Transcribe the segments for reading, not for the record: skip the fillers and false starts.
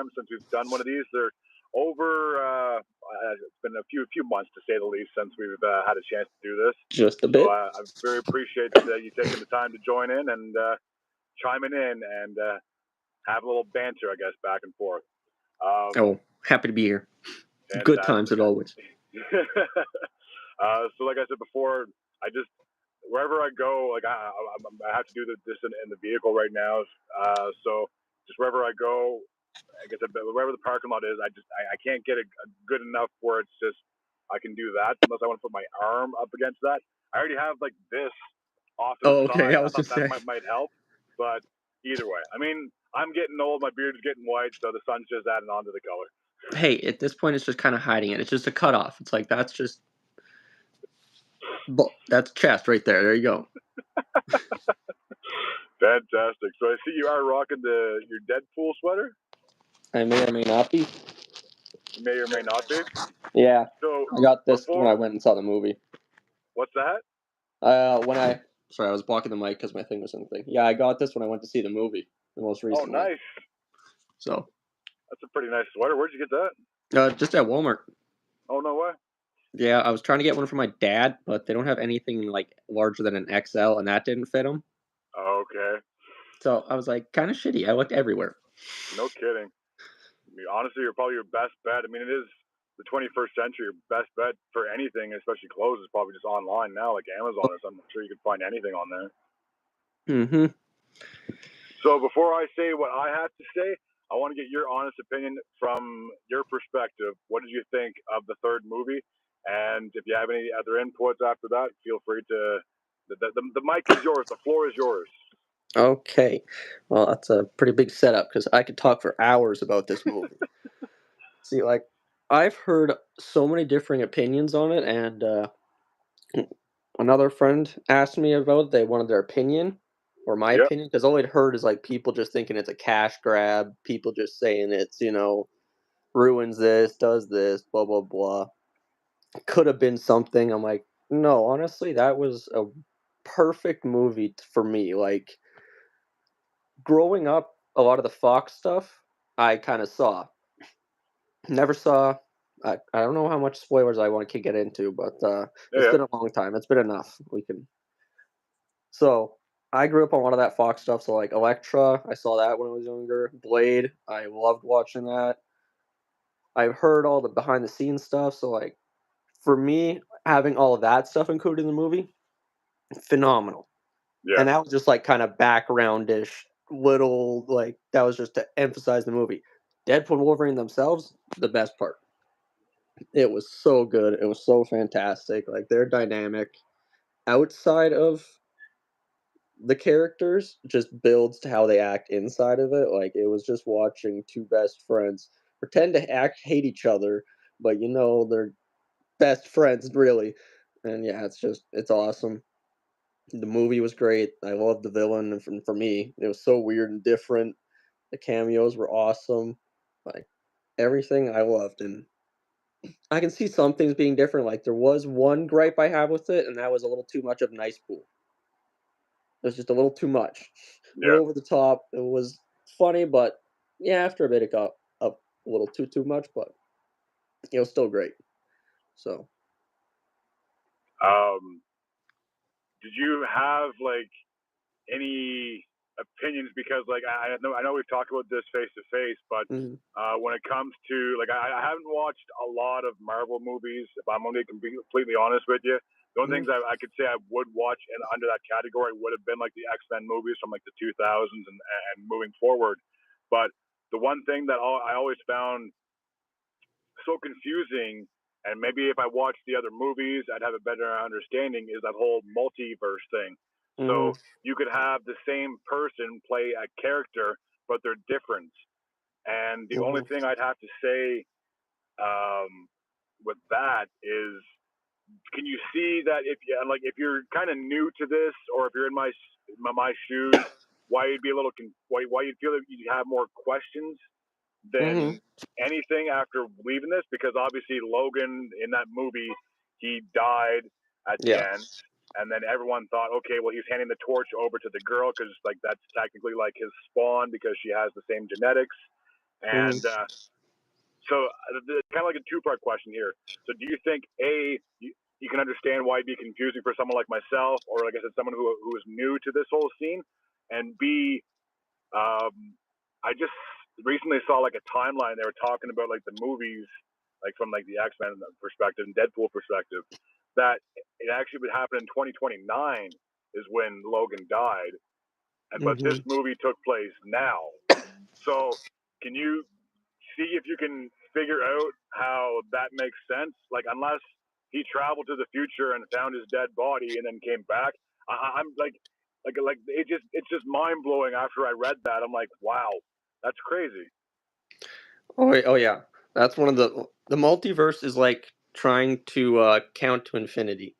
time since we've done one of these. They're over. It's been a few months to say the least since we've had a chance to do this. Just a So bit. I very appreciate you taking the time to join in and chiming in and have a little banter, I guess, back and forth. Happy to be here. Fantastic. Good times as always. So, like I said before, I just wherever I go, like I have to do this in the vehicle right now. So just wherever I go, I guess wherever the parking lot is, I can't get a good enough where it's just I can do that unless I want to put my arm up against that. I already have like this off to the side. I was thought just that saying. might help, but either way, I mean, I'm getting old, my beard's getting white, so the sun's just adding on to the color. Hey, at this point, it's just kind of hiding it. It's just a cutoff. It's like that's chest right there. There you go. Fantastic. So I see you are rocking your Deadpool sweater. I may or may not be. You may or may not be. Yeah. So I got this when I went and saw the movie. What's that? Sorry, I was blocking the mic because my thing was in the thing. Yeah, I got this when I went to see the movie, the most recent one. Oh, nice. So. That's a pretty nice sweater. Where'd you get that? Just at Walmart. Oh, no way. Yeah, I was trying to get one for my dad, but they don't have anything like larger than an XL, and that didn't fit him. Okay. So I was like, kind of shitty. I looked everywhere. No kidding. I mean, honestly, you're probably your best bet. I mean, it is the 21st century. Your best bet for anything, especially clothes, is probably just online now, like Amazon or something. I'm sure you can find anything on there. Mm-hmm. So before I say what I have to say, I want to get your honest opinion from your perspective. What did you think of the third movie? And if you have any other inputs after that, feel free to. The mic is yours. The floor is yours. Okay. Well, that's a pretty big setup because I could talk for hours about this movie. See, like, I've heard so many differing opinions on it, and another friend asked me about it. They wanted their opinion, or my opinion, because all I'd heard is, like, people just thinking it's a cash grab, people just saying it's, ruins this, does this, blah, blah, blah. Could have been something. I'm like, no, honestly, that was a perfect movie for me. Like, growing up, a lot of the Fox stuff, I kind of saw. Never saw. I don't know how much spoilers I want to get into, but it's been a long time. It's been enough. So I grew up on a lot of that Fox stuff. So like Elektra, I saw that when I was younger. Blade, I loved watching that. I've heard all the behind the scenes stuff. So like for me, having all of that stuff included in the movie, phenomenal. Yeah. And that was just like kind of backgroundish little, like that was just to emphasize the movie. Deadpool and Wolverine themselves, the best part. It was so good. It was so fantastic. Like their dynamic outside of the characters just builds to how they act inside of it. Like it was just watching two best friends pretend to hate each other, but they're best friends really. And yeah, it's awesome. The movie was great. I loved the villain, and for me, it was so weird and different. The cameos were awesome. Like everything I loved, and I can see some things being different. Like there was one gripe I have with it, and that was a little too much of Nice Pool. It was just a little too much, a little over the top. It was funny, but yeah, after a bit it got up a little too much, but it was still great. So, did you have like any opinions? Because like I know we've talked about this face to face, but when it comes to like I haven't watched a lot of Marvel movies. If I'm only completely honest with you, the only things I could say I would watch and under that category would have been like the X-Men movies from like the 2000s and moving forward. But the one thing that I always found so confusing, and maybe if I watched the other movies, I'd have a better understanding, is that whole multiverse thing. So you could have the same person play a character, but they're different. And the only thing I'd have to say with that is, can you see that if you're kind of new to this, or if you're in my shoes, why you'd be a little why you'd feel that you have more questions than anything after leaving this? Because obviously Logan in that movie, he died at the end, and then everyone thought, okay, well, he's handing the torch over to the girl because like that's technically like his spawn because she has the same genetics. And so kind of like a two-part question here. So do you think you can understand why it'd be confusing for someone like myself, or like I said, someone who is new to this whole scene, and B, I just recently saw like a timeline. They were talking about like the movies, like from like the X-Men perspective and Deadpool perspective, that it actually would happen in 2029 is when Logan died, but this movie took place now. So can you see if you can figure out how that makes sense? Like, unless he traveled to the future and found his dead body and then came back, I'm like it's just mind blowing. After I read that, I'm like, wow, that's crazy. Oh yeah, that's one of the multiverse is like trying to count to infinity.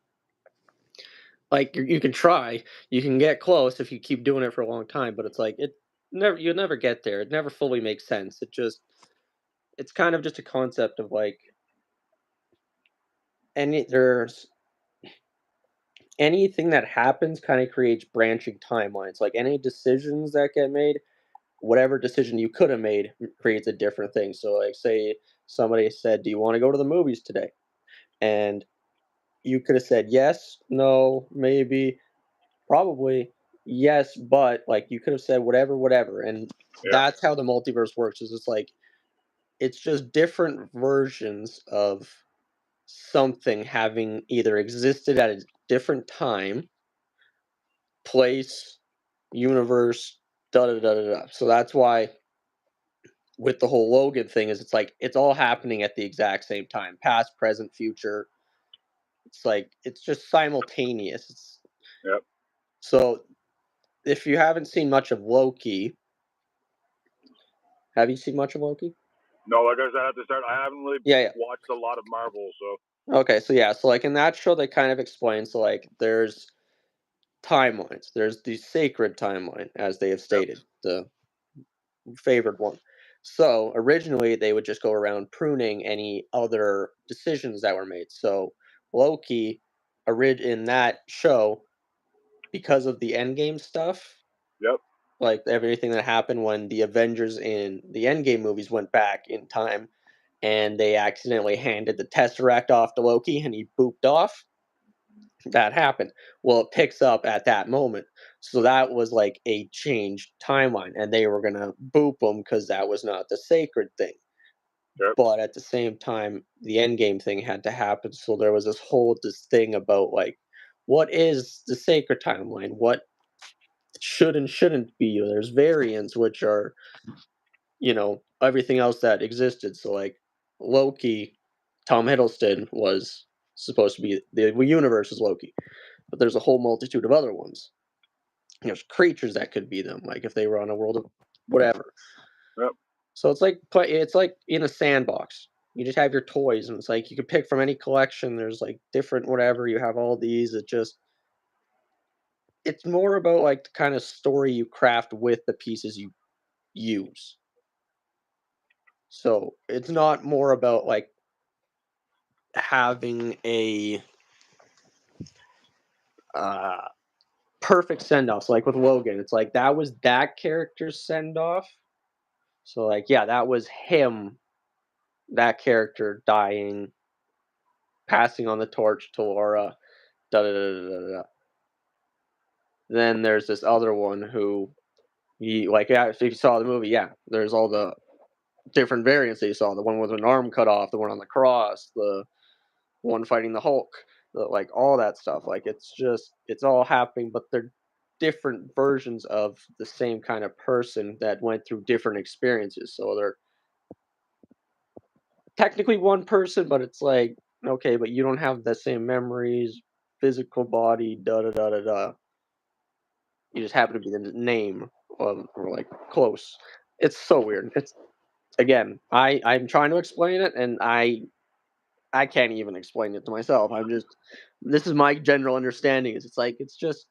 Like you can try, you can get close if you keep doing it for a long time, but it's like you'll never get there. It never fully makes sense. It's kind of just a concept of like there's anything that happens kind of creates branching timelines. Like any decisions that get made, whatever decision you could have made creates a different thing. So like say somebody said, "Do you want to go to the movies today?" And you could have said yes, no, maybe, probably, yes, but like you could have said whatever, and that's how the multiverse works. Is it's like it's just different versions of something having either existed at a different time, place, universe, da da da da da. So that's why with the whole Logan thing is it's like it's all happening at the exact same time, past, present, future. It's like it's just simultaneous. So if you haven't seen much of Loki, have you seen much of Loki? No, like I said, I have to start. I haven't really watched a lot of Marvel, so. Okay, so like in that show, they kind of explain. So like, there's timelines. There's the sacred timeline, as they have stated, the favored one. So originally, they would just go around pruning any other decisions that were made. So Loki, in that show, because of the Endgame stuff. Like everything that happened when the Avengers in the Endgame movies went back in time and they accidentally handed the Tesseract off to Loki and he booped off. That happened. Well, it picks up at that moment. So that was like a changed timeline and they were going to boop him because that was not the sacred thing. But at the same time, the Endgame thing had to happen. So there was this thing about like, what is the sacred timeline? What should and shouldn't be. There's variants, which are, everything else that existed. So like Loki, Tom Hiddleston was supposed to be the universe is Loki, but there's a whole multitude of other ones. There's creatures that could be them, like if they were on a world of whatever. So it's like in a sandbox. You just have your toys, and it's like you could pick from any collection. There's like different whatever. You have all these. It's more about like the kind of story you craft with the pieces you use. So it's not more about like having a perfect send off. So like with Logan, it's like that was that character's send off. So like yeah, that was him, that character dying, passing on the torch to Laura. Da da da da da. Then there's this other one who if you saw the movie, there's all the different variants that you saw. The one with an arm cut off, the one on the cross, the one fighting the Hulk, like all that stuff. Like it's all happening, but they're different versions of the same kind of person that went through different experiences. So they're technically one person, but it's like, okay, but you don't have the same memories, physical body, da da da da da. You just happen to be the name or like close. It's so weird. It's again, I'm trying to explain it, and I can't even explain it to myself. This is my general understanding. It's just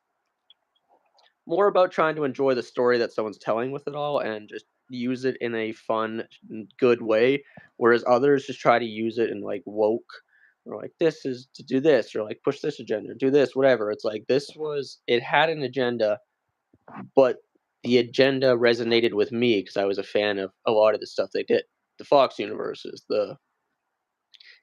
more about trying to enjoy the story that someone's telling with it all and just use it in a fun, good way. Whereas others just try to use it in like woke or like this is to do this or like push this agenda, do this, whatever. It's like it had an agenda, but the agenda resonated with me because I was a fan of a lot of the stuff they did. The Fox universes, the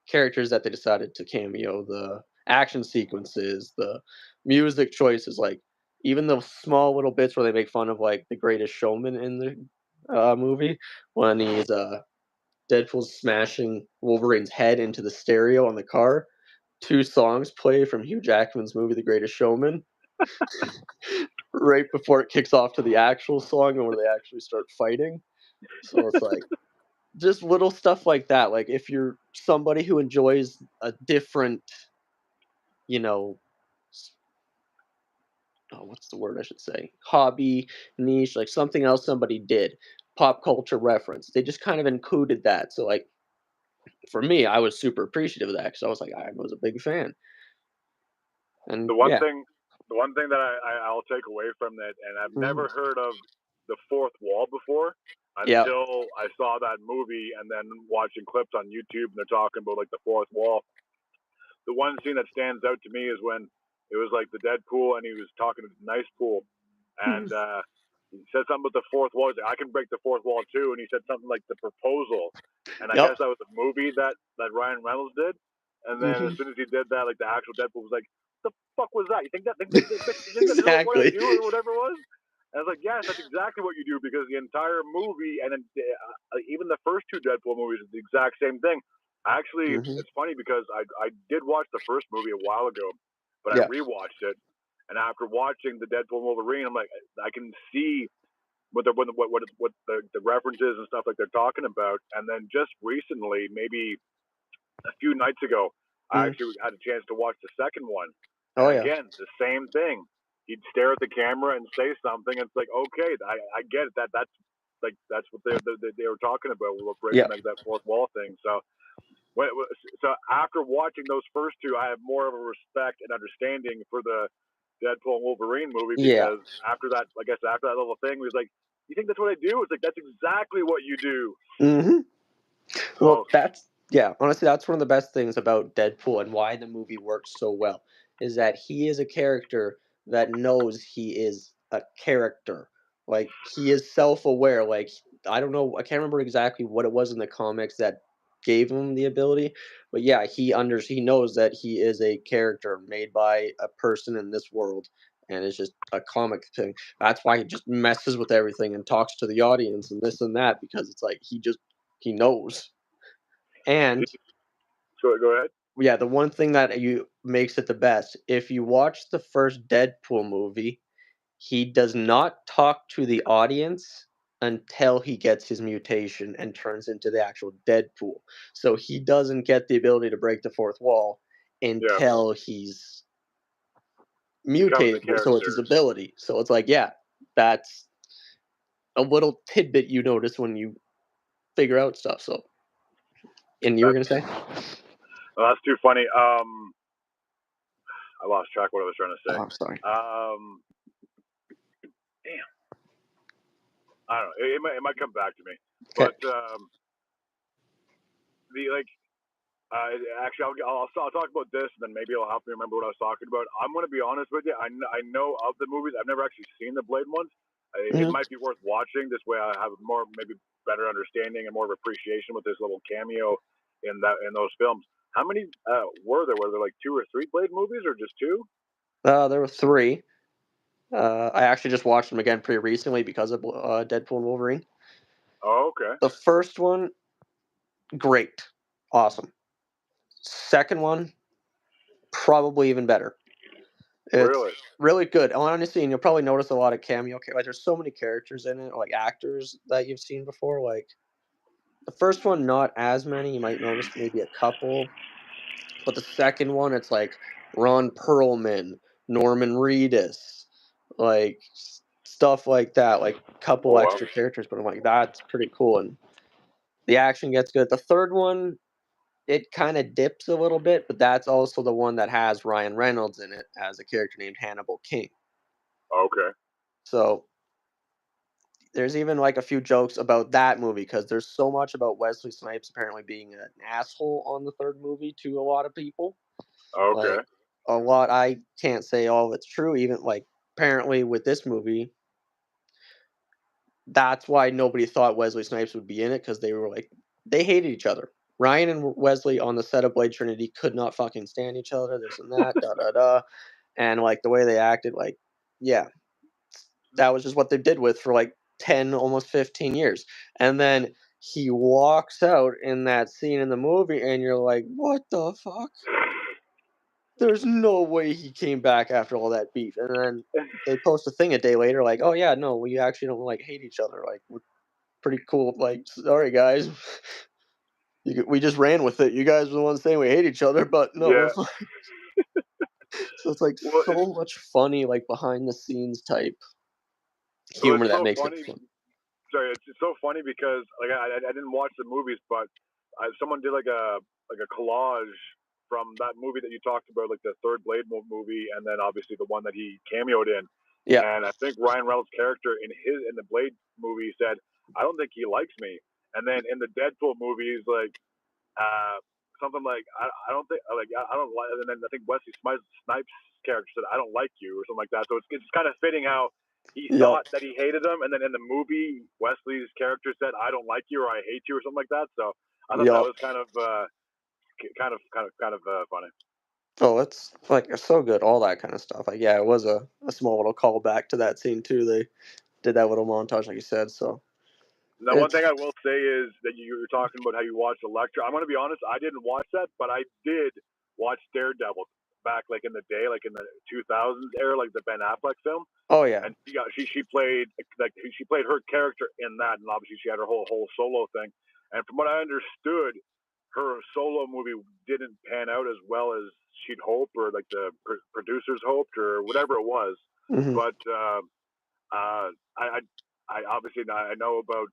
characters that they decided to cameo, the action sequences, the music choices, like even the small little bits where they make fun of like the Greatest Showman in the movie when he's Deadpool's smashing Wolverine's head into the stereo in the car. Two songs play from Hugh Jackman's movie The Greatest Showman right before it kicks off to the actual song and where they actually start fighting. So it's like just little stuff like that. Like if you're somebody who enjoys a different, you know, what's the word I should say? Hobby, niche, like something else somebody did, pop culture reference. They just kind of included that. So like for me, I was super appreciative of that because I was like, I was a big fan. And The one yeah, thing, the one thing that I'll take away from that, and I've hmm never heard of the fourth wall before yeah, until I saw that movie and then watching clips on YouTube and they're talking about like the fourth wall. The one scene that stands out to me is when it was like the Deadpool and he was talking to Nice Pool and he said something about the fourth wall. He's like, I can break the fourth wall too. And he said something like the proposal. And I yep, guess that was a movie that Ryan Reynolds did. And then as hmm soon as he did that, like the actual Deadpool was like, the fuck was that? You think this is what I exactly. do or whatever it was? And I was like, yes, that's exactly what you do because the entire movie and then even the first two Deadpool movies is the exact same thing. Actually, hmm it's funny because I did watch the first movie a while ago, but I Yeah, rewatched it, and after watching the Deadpool and Wolverine, I'm like, I can see what the references and stuff like they're talking about. And then just recently, maybe a few nights ago, I mm. actually had a chance to watch the second one, Oh and yeah, again, the same thing. He'd stare at the camera and say something, and it's like, okay, I get it. That's what they were talking about. We were yeah, breaking like that fourth wall thing. So after watching those first two, I have more of a respect and understanding for the Deadpool and Wolverine movie yeah. because after that, I guess after that little thing, he was like, "You think that's what I do?" It's like that's exactly what you do. hmm Well, So that's yeah. Honestly, that's one of the best things about Deadpool and why the movie works so well is that he is a character that knows he is a character. Like he is self-aware. Like I don't know, I can't remember exactly what it was in the comics that gave him the ability, but yeah, he knows that he is a character made by a person in this world, and it's just a comic thing. That's why he just messes with everything and talks to the audience and this and that because it's like he knows. And go ahead. yeah, the one thing that you makes it the best, if you watch the first Deadpool movie, he does not talk to the audience until he gets his mutation and turns into the actual Deadpool. So he doesn't get the ability to break the fourth wall Yeah, until he's becomes a mutated. So it's his character. ability. So it's like, yeah, that's a little tidbit you notice when you figure out stuff. So, and you were That's gonna say? that's too funny. I lost track of what I was trying to say. Oh, I'm sorry. Damn, I don't know. It might come back to me, Okay. but the like actually, I'll talk about this, and then maybe it'll help me remember what I was talking about. I'm going to be honest with you. I know of the movies. I've never actually seen the Blade ones. It Mhm. might be worth watching. This way, I have more, maybe better understanding and more of appreciation with this little cameo in those films. How many were there? Were there like two or three Blade movies, or just two? There were three. I actually just watched them again pretty recently because of Deadpool and Wolverine. Oh, okay. The first one, great, awesome. Second one, probably even better. It's Really? really good. Honestly, and you'll probably notice a lot of cameo. Like, there's so many characters in it, like actors that you've seen before. Like the first one, not as many. You might notice maybe a couple, but the second one, it's like Ron Perlman, Norman Reedus, like stuff like that. Like a couple Oh, wow. extra characters, but I'm like, that's pretty cool. And the action gets good. The third one, it kind of dips a little bit, but that's also the one that has Ryan Reynolds in it as a character named Hannibal King. Okay. So there's even like a few jokes about that movie because there's so much about Wesley Snipes apparently being an asshole on the third movie to a lot of people. Okay. Like a lot, I can't say all of it's true. Even like apparently with this movie, that's why nobody thought Wesley Snipes would be in it, because they were like, they hated each other. Ryan and Wesley on the set of Blade Trinity could not fucking stand each other, this and that, da da da. And like the way they acted, like, yeah, that was just what they did with for like 10, almost 15 years. And then he walks out in that scene in the movie, and you're like, what the fuck? There's no way he came back after all that beef. And then they post a thing a day later, like, oh yeah, no, we actually don't like hate each other. Like, we're pretty cool. Like, sorry guys, we just ran with it. You guys were the ones saying we hate each other, but no, we're Yeah. fine. So it's like Well, so much funny, like behind the scenes type well, humor it's that so makes funny. it fun. Sorry, it's so funny because like I didn't watch the movies, but someone did like a collage from that movie that you talked about, like the third Blade movie, and then obviously the one that he cameoed in. Yeah. And I think Ryan Reynolds' character in the Blade movie said, "I don't think he likes me." And then in the Deadpool movie, he's like, something like, I don't think, like, I don't like." And then I think Wesley Snipes' character said, "I don't like you," or something like that. So it's kind of fitting how he thought that he hated him, and then in the movie, Wesley's character said, "I don't like you," or "I hate you," or something like that. So I thought that was kind of funny. Oh, it's like it's so good, all that kind of stuff. Like, yeah, it was a small little callback to that scene too. They did that little montage, like you said. So Now, one thing I will say is that you were talking about how you watched Elektra. I'm going to be honest, I didn't watch that, but I did watch Daredevil back like in the day, like in the 2000s era, like the Ben Affleck film. Oh yeah. And she played her character in that, and obviously she had her whole solo thing. And from what I understood, her solo movie didn't pan out as well as she'd hoped, or like the producers hoped, or whatever it was. Mm-hmm. But I obviously I know about.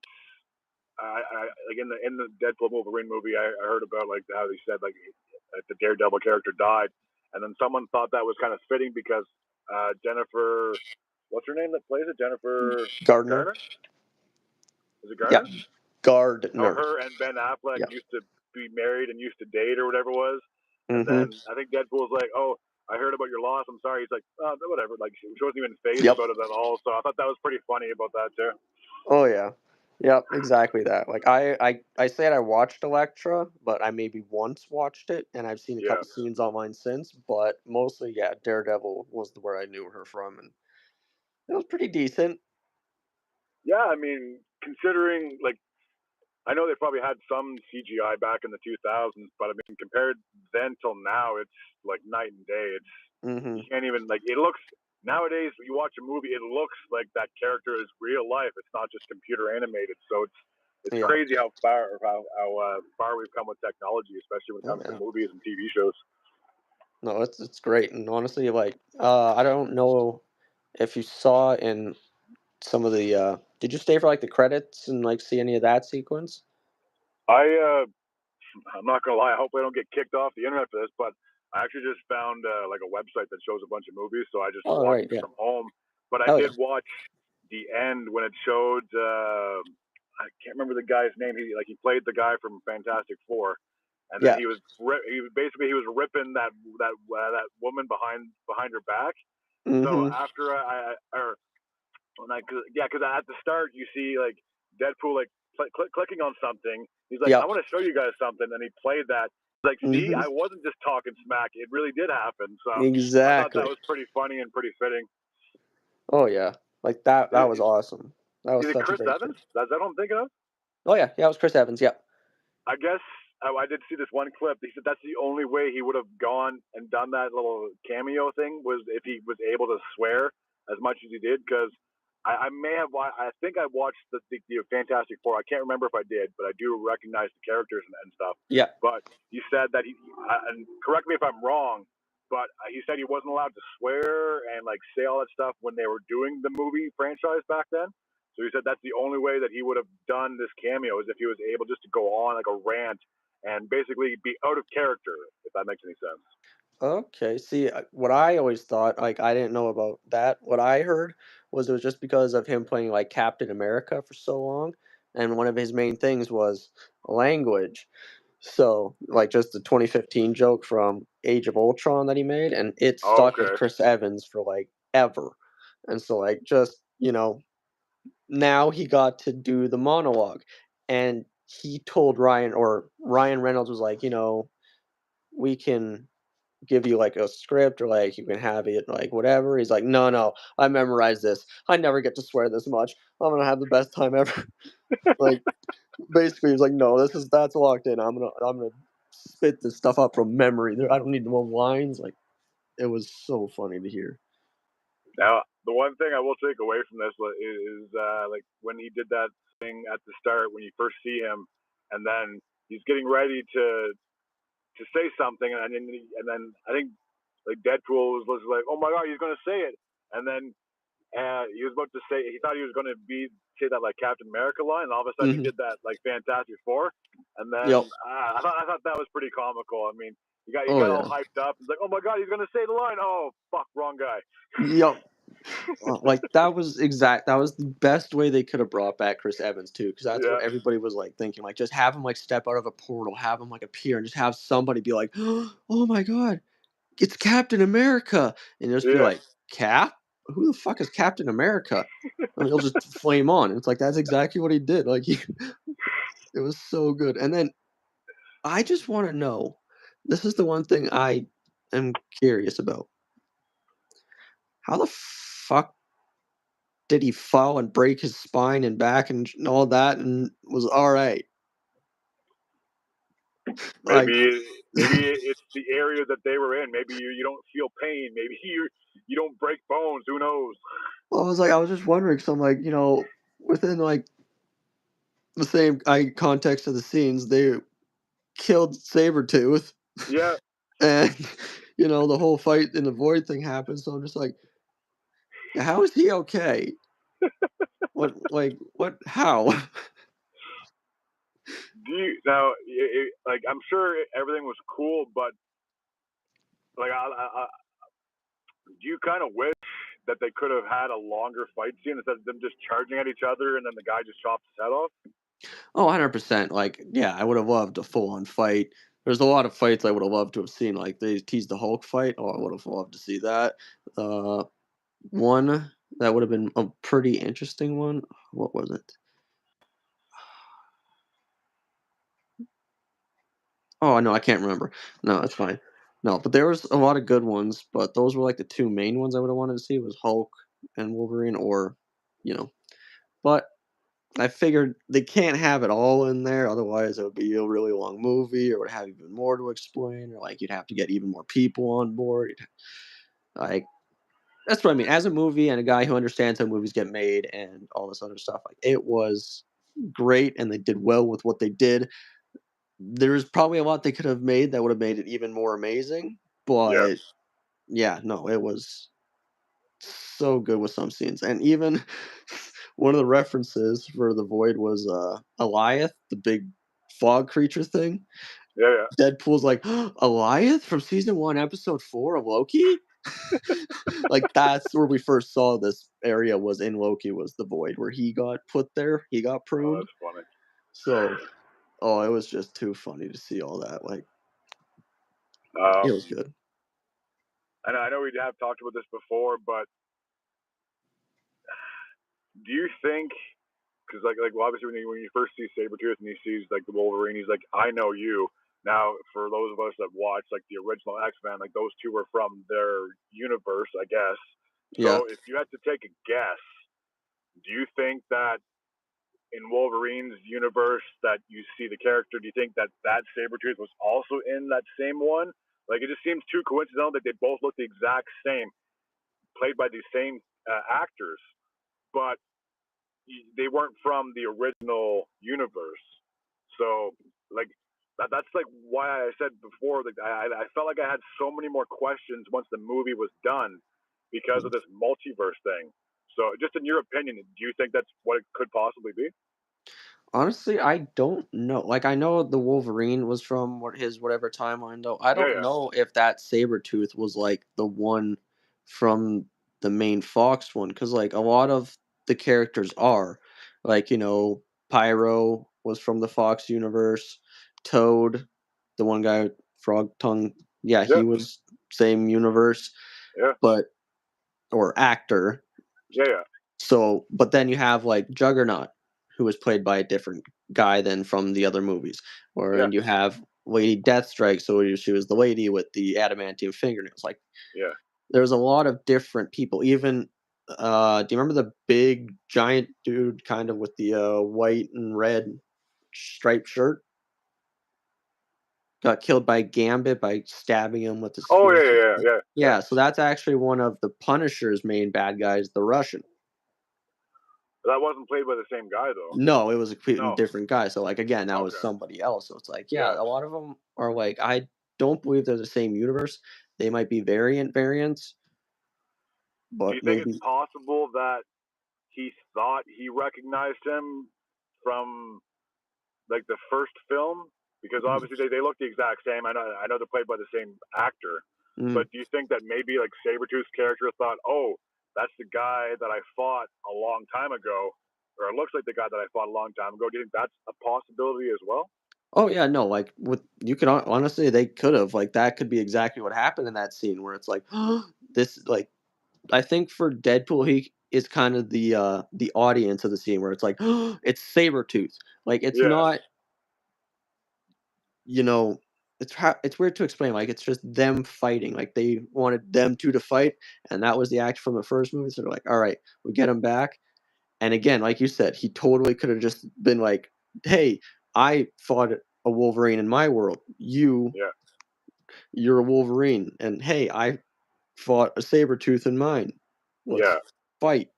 Like in the Deadpool Wolverine movie, I heard about like how they said like the Daredevil character died, and then someone thought that was kind of fitting because Jennifer, what's her name that plays it? Jennifer Gardner. Is it Gardner? Yeah, Gardner. Oh, her and Ben Affleck used to be married and used to date or whatever it was. And then I think Deadpool's like, "Oh, I heard about your loss. I'm sorry." He's like, "Oh, whatever." Like she wasn't even phased about it at all. So I thought that was pretty funny about that too. Oh yeah. Yep, exactly that. Like I said I watched Elektra, but I maybe once watched it, and I've seen a couple scenes online since. But mostly, yeah, Daredevil was where I knew her from, and it was pretty decent. Yeah, I mean, considering like I know they probably had some CGI back in the 2000s, but I mean, compared then till now, it's like night and day. It's you can't even like it looks nowadays. When you watch a movie, it looks like that character is real life. It's not just computer animated. So it's crazy how far we've come with technology, especially when it comes to movies and TV shows. No, it's great, and honestly, like I don't know if you saw in some of the. Did you stay for like the credits and like see any of that sequence? I'm not gonna lie. I hope I don't get kicked off the internet for this, but I actually just found like a website that shows a bunch of movies, so I just watched it from home. But I did watch the end when it showed. I can't remember the guy's name. He played the guy from Fantastic Four, and then he was ripping that woman behind her back. So after because at the start you see like Deadpool like clicking on something. He's like, I want to show you guys something, and he played that. Like, see, I wasn't just talking smack; it really did happen. So I thought that was pretty funny and pretty fitting. Oh yeah, like that was awesome. That was such Chris Evans? That's what I'm thinking of. Oh yeah, it was Chris Evans. Yeah. I guess I did see this one clip. He said that's the only way he would have gone and done that little cameo thing was if he was able to swear as much as he did, because I may have. I think I watched the Fantastic Four. I can't remember if I did, but I do recognize the characters and stuff. Yeah. But he said that and correct me if I'm wrong, but he said he wasn't allowed to swear and like say all that stuff when they were doing the movie franchise back then. So he said that's the only way that he would have done this cameo is if he was able just to go on like a rant and basically be out of character, if that makes any sense. Okay. See, what I always thought, like I didn't know about that. What I heard was it was just because of him playing like Captain America for so long, and one of his main things was language. So, like just the 2015 joke from Age of Ultron that he made, and it stuck with Chris Evans for like ever. And so, like, just now he got to do the monologue, and he told Ryan, or Ryan Reynolds was like, we can give you like a script, or like you can have it like whatever. He's like, no, I memorized this. I never get to swear this much. I'm gonna have the best time ever. Like basically, he's like, no, that's locked in. I'm gonna spit this stuff up from memory. I don't need no lines. Like it was so funny to hear. Now, the one thing I will take away from this is like when he did that thing at the start when you first see him, and then he's getting ready to say something, and then I think like Deadpool was like, oh my god, he's gonna say it, and then he was about to say, he thought he was gonna say that like Captain America line, and all of a sudden he did that like Fantastic Four, and then Yep. I thought that was pretty comical. I mean, he got Oh all yeah. hyped up. He's like, oh my god, he's gonna say the line. Oh fuck, wrong guy. Yep. Like that was the best way they could have brought back Chris Evans too, because that's what Yeah. everybody was like thinking. Like just have him like step out of a portal, have him like appear, and just have somebody be like, "Oh my god, it's Captain America," and just be Yeah. like, "Cap? Who the fuck is Captain America?" And he'll just flame on. And it's like that's exactly what he did. Like it was so good. And then I just want to know. This is the one thing I am curious about. How the fuck did he fall and break his spine and back and all that and was all right? Like, Maybe it's the area that they were in. Maybe you don't feel pain. Maybe you don't break bones. Who knows? I was just wondering. So I'm like, within like the same context of the scenes, they killed Sabretooth, Yeah. and the whole fight in the void thing happened. So I'm just like, how is he okay? What? How? Do you now? Like I'm sure everything was cool, but like do you kind of wish that they could have had a longer fight scene instead of them just charging at each other and then the guy just chops his head off? Oh, 100%. Like, yeah, I would have loved a full on fight. There's a lot of fights I would have loved to have seen. Like, they teased the Hulk fight. Oh, I would have loved to see that. One that would have been a pretty interesting one. What was it? Oh, no, I can't remember. No, it's fine. No, but there was a lot of good ones, but those were like the two main ones I would have wanted to see was Hulk and Wolverine, or, you know. But I figured they can't have it all in there, otherwise it would be a really long movie, or would have even more to explain, or like you'd have to get even more people on board. Like that's what I mean. As a movie and a guy who understands how movies get made and all this other stuff, like it was great, and they did well with what they did. There's probably a lot they could have made that would have made it even more amazing, Yeah. but yeah, no, it was so good with some scenes, and even one of the references for the void was Eliath, the big fog creature thing. Yeah. Yeah. Deadpool's like, Eliath from season 1 episode 4 of Loki. Like that's where we first saw this area, was in Loki, was the void where he got put there, he got Oh, pruned. that's funny. So it was just too funny to see all that. Like it was good. And I know we have talked about this before, but do you think? Because well, obviously when you first see Sabretooth and he sees like the Wolverine, he's like, I know you. Now, for those of us that watched like the original X-Men, like those two were from their universe, I guess. Yeah. So if you had to take a guess, do you think that in Wolverine's universe that you see the character, do you think that Sabretooth was also in that same one? Like it just seems too coincidental that they both look the exact same, played by these same actors, but they weren't from the original universe. So like that's like why I said before, like I felt like I had so many more questions once the movie was done because of this multiverse thing. So just in your opinion, do you think that's what it could possibly be? Honestly, I don't know. Like I know the Wolverine was from his whatever timeline though. I Yeah, don't yeah, know if that Sabretooth was like the one from the main Fox one, cuz like a lot of the characters are like, Pyro was from the Fox universe, Toad, the one guy with frog tongue, yeah, yeah, he was same universe, yeah, but or actor. yeah, yeah. So, but then you have like Juggernaut, who was played by a different guy than from the other movies, and you have Lady Deathstrike, so she was the lady with the adamantium fingernails. Like, there's a lot of different people. Even, do you remember the big giant dude, kind of with the white and red striped shirt? Got killed by Gambit by stabbing him with the Oh spear. Yeah. So that's actually one of the Punisher's main bad guys, the Russian. That wasn't played by the same guy, though. No, it was a completely different guy. So, like, again, that was somebody else. So it's like, a lot of them are like, I don't believe they're the same universe. They might be variants. But do you think it's possible that he thought he recognized him from like the first film? Because obviously they look the exact same. I know they're played by the same actor. But do you think that maybe like Sabretooth's character thought, oh, that's the guy that I fought a long time ago, or it looks like the guy that I fought a long time ago? Do you think that's a possibility as well? Oh yeah, no, like you could honestly, they could have, like, that could be exactly what happened in that scene where it's like, this, like, I think for Deadpool, he is kind of the audience of the scene where it's like, it's Sabretooth. Like, it's not, it's weird to explain. Like, it's just them fighting. Like, they wanted them two to fight, and that was the act from the first movie. So they're like, all right, we get him back. And again, like you said, he totally could have just been like, hey, I fought a Wolverine in my world. You're a Wolverine. And hey, I fought a Sabretooth in mine. Let's fight.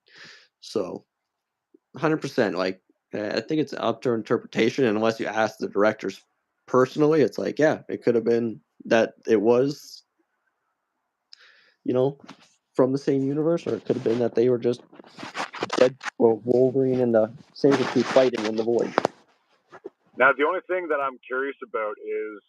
So 100%, like, I think it's up to interpretation. Unless you ask the directors personally, it's like, yeah, it could have been that it was, from the same universe, or it could have been that they were just Wolverine and the Sabretooth fighting in the void. Now, the only thing that I'm curious about is,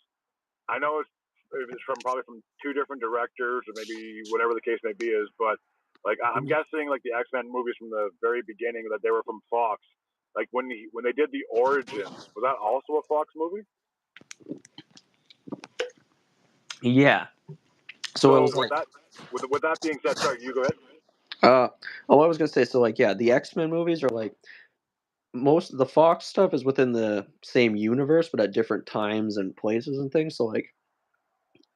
I know it's probably from two different directors, or maybe whatever the case may be is, but like I'm guessing like the X-Men movies from the very beginning that they were from Fox. Like when they did the Origins, was that also a Fox movie? Yeah. So it was with that being said, sorry, you go ahead. I was gonna say, so like, yeah, the X-Men movies are like, most of the Fox stuff is within the same universe, but at different times and places and things. So like,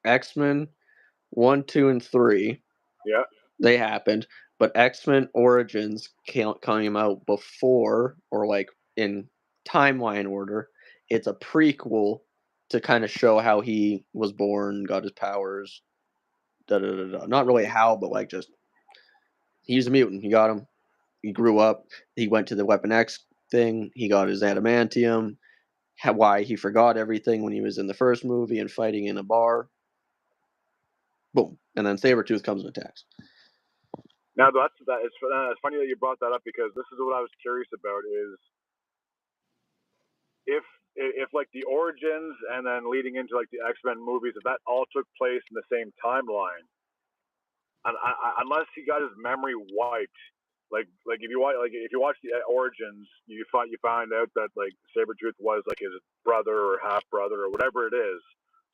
X-Men 1, 2, and 3, they happened, but X-Men Origins came out before, or like in timeline order. It's a prequel to kind of show how he was born, got his powers. Not really how, but like, just he's a mutant. He got him. He grew up. He went to the Weapon X thing. He got his adamantium. Why he forgot everything when he was in the first movie and fighting in a bar. Boom. And then Sabretooth comes and attacks. Now it's funny that you brought that up, because this is what I was curious about is if like the Origins and then leading into like the X-Men movies, if that all took place in the same timeline, and unless he got his memory wiped, like if you watch the Origins, you find out that like Sabretooth was like his brother or half brother or whatever it is.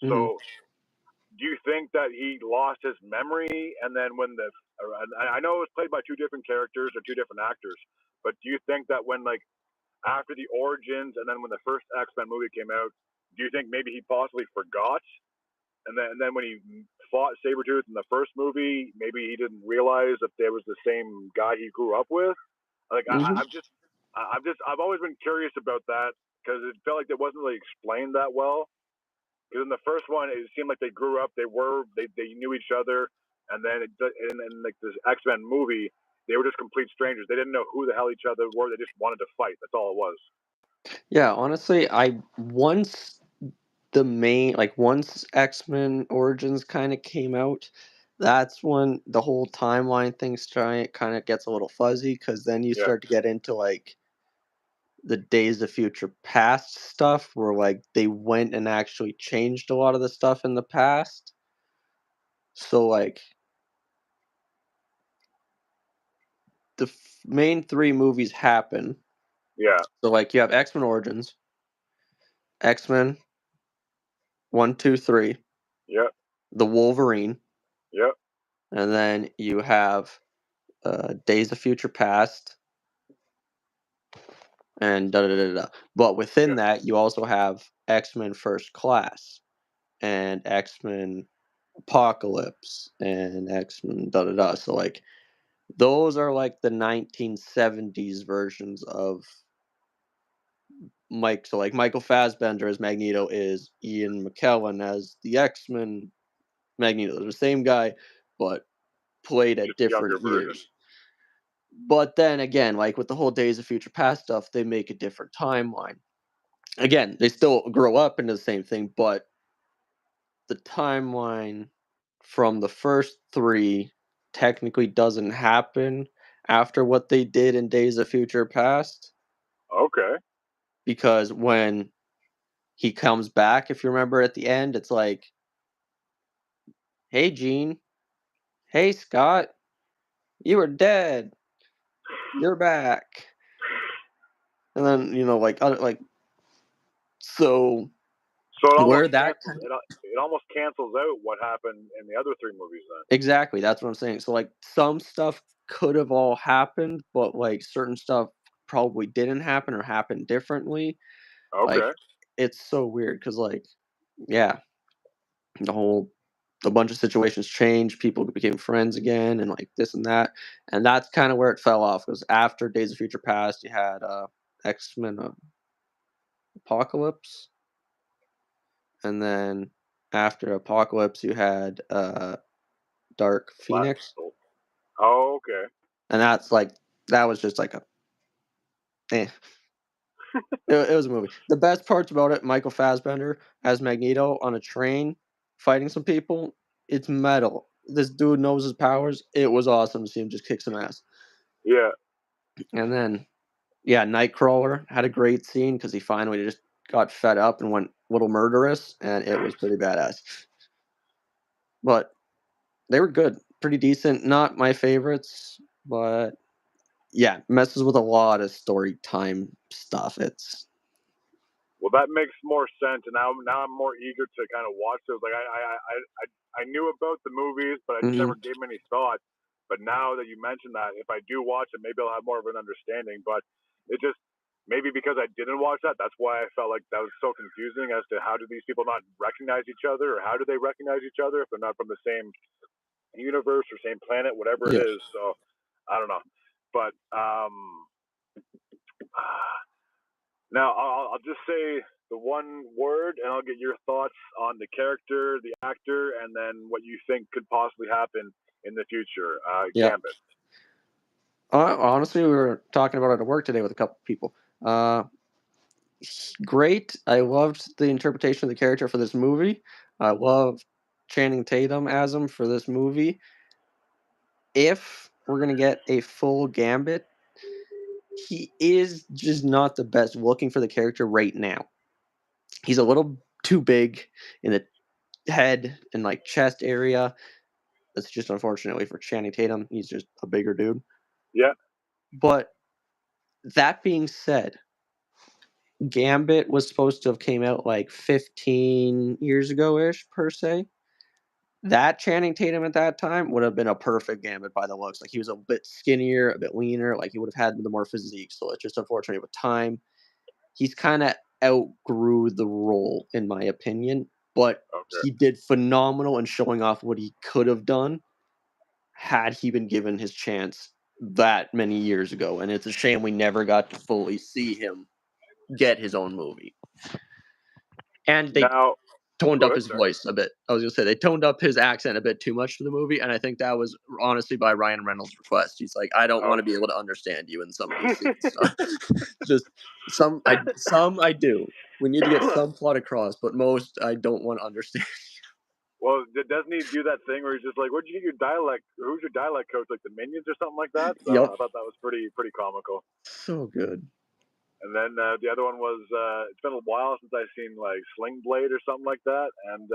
So do you think that he lost his memory, and then I know it was played by two different characters or two different actors, but do you think that when like after the Origins and then when the first X-Men movie came out, do you think maybe he possibly forgot? And then when he fought Sabretooth in the first movie, maybe he didn't realize that there was the same guy he grew up with. Like I've always been curious about that, because it felt like it wasn't really explained that well. Because in the first one, it seemed like they grew up, they knew each other, and then in like this X-Men movie, they were just complete strangers. They didn't know who the hell each other were. They just wanted to fight. That's all it was. Yeah, honestly, once X-Men Origins kind of came out, that's when the whole timeline thing kind of gets a little fuzzy, because then you start to get into like the Days of Future Past stuff, where like they went and actually changed a lot of the stuff in the past. So like, the main three movies happen. Yeah. So like, you have X-Men Origins, X-Men 1, 2, 3. Yeah. The Wolverine. Yeah. And then you have Days of Future Past, and da da da da. But within that, you also have X-Men First Class and X-Men Apocalypse and X-Men da da da. So like those are like the 1970s versions of Mike. So like Michael Fassbender as Magneto is Ian McKellen as the X-Men Magneto. They're the same guy, but played at Just different younger version. years. But then again, like with the whole Days of Future Past stuff, they make a different timeline. Again, they still grow up into the same thing, but the timeline from the first three technically doesn't happen after what they did in Days of Future Past. Okay. Because when he comes back, if you remember at the end, it's like, hey, Jean. Hey, Scott. You were dead. You're back. And then, so So where that it almost cancels out what happened in the other three movies then. Exactly, that's what I'm saying. So like some stuff could have all happened, but like certain stuff probably didn't happen or happened differently. Like Okay. it's so weird because like yeah, a bunch of situations changed, people became friends again and like this and that. And that's kind of where it fell off because after Days of Future Past you had X-Men Apocalypse. And then after Apocalypse you had Dark Phoenix. Oh, okay. And that was just like it was a movie. The best parts about it, Michael Fassbender as Magneto on a train fighting some people. It's metal. This dude knows his powers. It was awesome to see him just kick some ass. Yeah. And then, yeah, Nightcrawler had a great scene because he finally just got fed up and went a little murderous, and it was pretty badass. But they were good, pretty decent. Not my favorites, but yeah, messes with a lot of story time stuff. Well, that makes more sense, and now I'm more eager to kind of watch those. Like I knew about the movies, but I just never gave them any thought. But now that you mentioned that, if I do watch it, maybe I'll have more of an understanding. But it just maybe because I didn't watch that, that's why I felt like that was so confusing as to how do these people not recognize each other, or how do they recognize each other if they're not from the same universe or same planet, whatever it is. So I don't know, but now I'll just say the one word, and I'll get your thoughts on the character, the actor, and then what you think could possibly happen in the future. Gambit. Honestly, we were talking about it at work today with a couple people. Great. I loved the interpretation of the character for this movie. I love Channing Tatum as him for this movie. If we're going to get a full Gambit, he is just not the best looking for the character right now. He's a little too big in the head and like chest area. That's just unfortunately for Channing Tatum. He's just a bigger dude. Yeah. But that being said, Gambit was supposed to have came out like 15 years ago-ish, per se. That Channing Tatum at that time would have been a perfect Gambit by the looks. Like he was a bit skinnier, a bit leaner. Like he would have had the more physique. So it's just unfortunate with time. He's kind of outgrew the role, in my opinion. But he did phenomenal in showing off what he could have done had he been given his chance that many years ago. And it's a shame we never got to fully see him get his own movie. And they toned up his voice a bit. I was going to say, they toned up his accent a bit too much for the movie, and I think that was honestly by Ryan Reynolds' request. He's like, I don't want to be able to understand you in some of these scenes. So, just some I do. We need to get some plot across, but most I don't want to understand. Well, doesn't he do that thing where he's just like, "Where'd you get your dialect? Who's your dialect coach? Like the Minions or something like that?" So I thought that was pretty comical. So good. And then the other one was it's been a while since I've seen like Sling Blade or something like that, and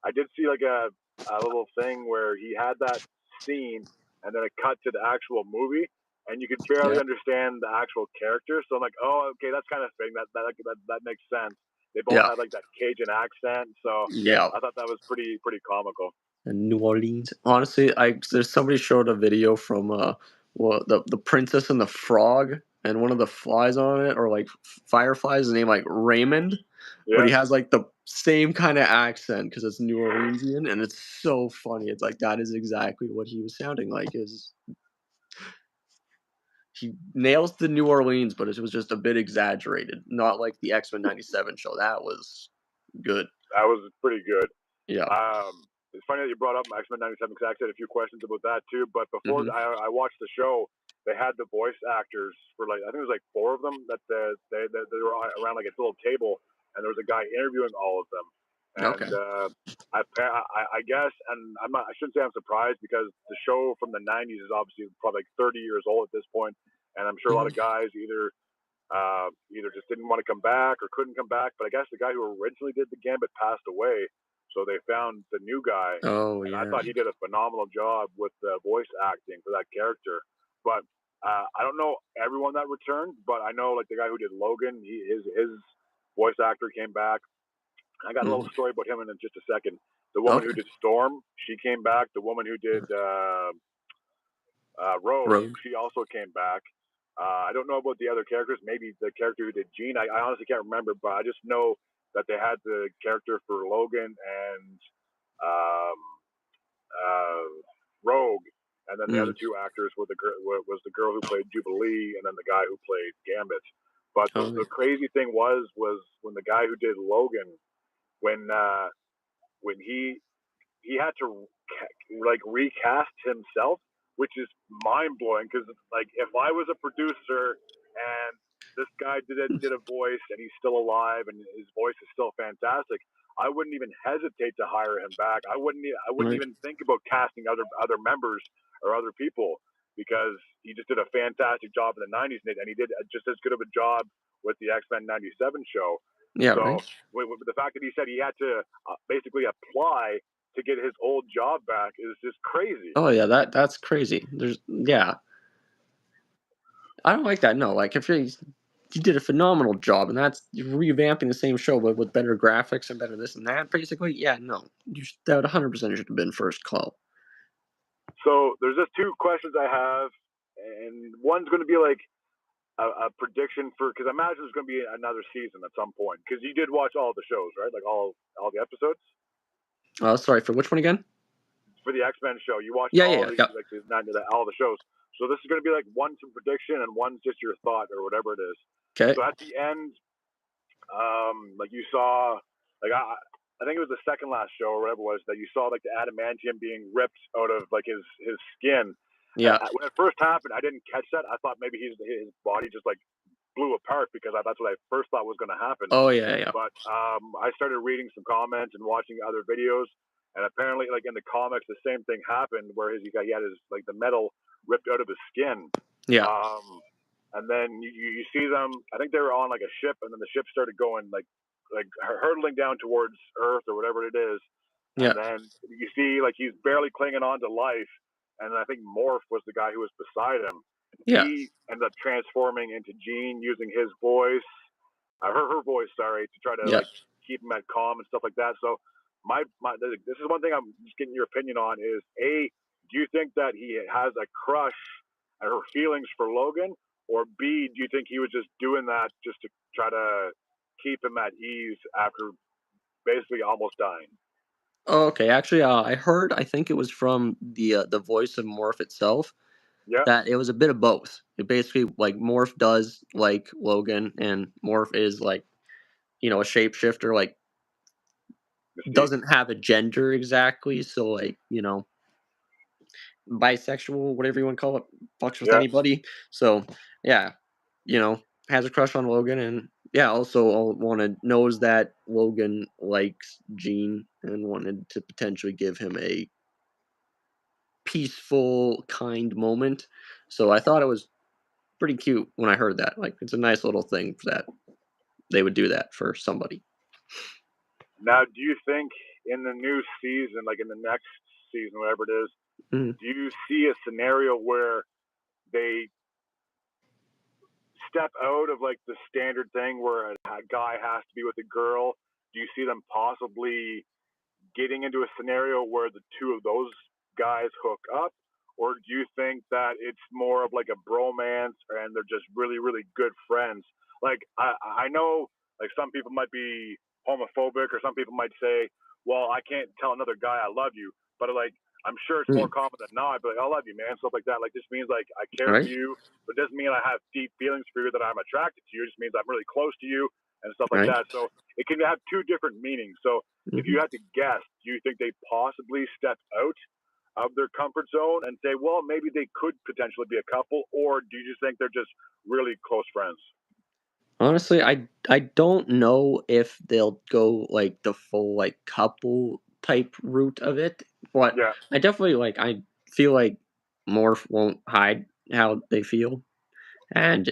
I did see like a little thing where he had that scene, and then it cut to the actual movie, and you could barely understand the actual character. So I'm like, oh, okay, that's kind of thing. That makes sense. They both had like that Cajun accent, so I thought that was pretty comical. And New Orleans. Honestly, there's somebody showed a video from the Princess and the Frog, and one of the flies on it, or like fireflies, is named like Raymond, but Yeah, he has like the same kind of accent because it's New Orleansian, and it's so funny. It's like that is exactly what he was sounding like. Is he nails the New Orleans, but it was just a bit exaggerated, not like the X-Men '97 show. That was good. that was pretty good. Yeah. It's funny that you brought up X-Men '97 because I actually had a few questions about that too. But before Hmm. I watched the show, they had the voice actors for like I think it was like four of them that they were around like a little table, and there was a guy interviewing all of them. And Okay. I guess, and I shouldn't say I'm surprised because the show from the '90s is obviously probably like 30 years old at this point, and I'm sure a lot Mhm. of guys either just didn't want to come back or couldn't come back. But I guess the guy who originally did the Gambit passed away, so they found the new guy, Oh and I yeah. thought he did a phenomenal job with the voice acting for that character. But I don't know everyone that returned, but I know like the guy who did Logan, his voice actor came back. I got a little Mhm. story about him in just a second. The woman who Okay. did Storm, she came back. The woman who did Rogue, Rogue. she also came back. I don't know about the other characters. Maybe the character who did Jean. I honestly can't remember, but I just know that they had the character for Logan and um, uh, Rogue, and then the Mm. other two actors were was the girl who played Jubilee, and then the guy who played Gambit. But Okay. the crazy thing was when the guy who did Logan, when uh, when he had to like recast himself, which is mind blowing. Because like if I was a producer and this guy did a voice and he's still alive and his voice is still fantastic, I wouldn't even hesitate to hire him back. I wouldn't Right. even think about casting other members or other people because he just did a fantastic job in the '90s and he did just as good of a job with the X-Men '97 show. Yeah. Right. So with the fact that he said he had to basically apply to get his old job back is just crazy. Oh yeah. That's crazy. Yeah. I don't like that. No. Like if you did a phenomenal job, and that's you're revamping the same show but with better graphics and better this and that. Basically, yeah. No. That would 100% should have been first call. So there's just two questions I have, and one's going to be like a prediction for because I imagine there's going to be another season at some point because you did watch all the shows, right? Like all the episodes Sorry for which one again? for the X Men show. You watched Yeah. Yeah. all Yeah. the Yeah. like all the shows. So this is going to be like one's a prediction and one's just your thought or whatever it is. Okay. So at the end, like you saw, like I think it was the second last show or whatever it was that you saw like the adamantium being ripped out of like his skin. And Yeah. when it first happened, I didn't catch that. I thought maybe his body just like blew apart because that's what I first thought was going to happen. Oh yeah. Yeah. But I started reading some comments and watching other videos, and apparently, like in the comics, the same thing happened where he had his like the metal ripped out of his skin. Yeah. And then you see them. I think they were on like a ship, and then the ship started going like hurtling down towards Earth or whatever it is. And Yeah. then you see like he's barely clinging on to life. And I think Morph was the guy who was beside him. Yeah. He ended up transforming into Jean using his voice, her voice, sorry, to try to Yeah. like keep him at calm and stuff like that. So this is one thing I'm just getting your opinion on is do you think that he has a crush and her feelings for Logan, or B, do you think he was just doing that just to try to keep him at ease after basically almost dying? Oh, okay. Actually, I heard. I think it was from the voice of Morph itself Yeah, that it was a bit of both. It basically like Morph does like Logan, and Morph is like a shapeshifter. Like Mystique. doesn't have a gender exactly, so like bisexual, whatever you want to call it, fucks with Yeah. anybody. So yeah, has a crush on Logan, and yeah, also wanted knows that Logan likes Jean and wanted to potentially give him a peaceful, kind moment. So I thought it was pretty cute when I heard that. Like it's a nice little thing that they would do that for somebody. Now, do you think in the new season, like in the next season, whatever it is, Mhm. do you see a scenario where they step out of like the standard thing where a guy has to be with a girl? Do you see them possibly getting into a scenario where the two of those guys hook up, or do you think that it's more of like a bromance and they're just really, really good friends? Like I know like some people might be homophobic, or some people might say, well, I can't tell another guy I love you, but like I'm sure it's more common than not. I'd be like, I love you, man, stuff like that. Like this means like I care for you, but it doesn't mean I have deep feelings for you, that I'm attracted to you. It just means I'm really close to you and stuff like that. So it can have two different meanings. So if you had to guess, do you think they possibly stepped out of their comfort zone and say, well, maybe they could potentially be a couple, or do you just think they're just really close friends? Honestly, I don't know if they'll go like the full like couple type route of it, but Yeah. I definitely I feel like Morph won't hide how they feel, and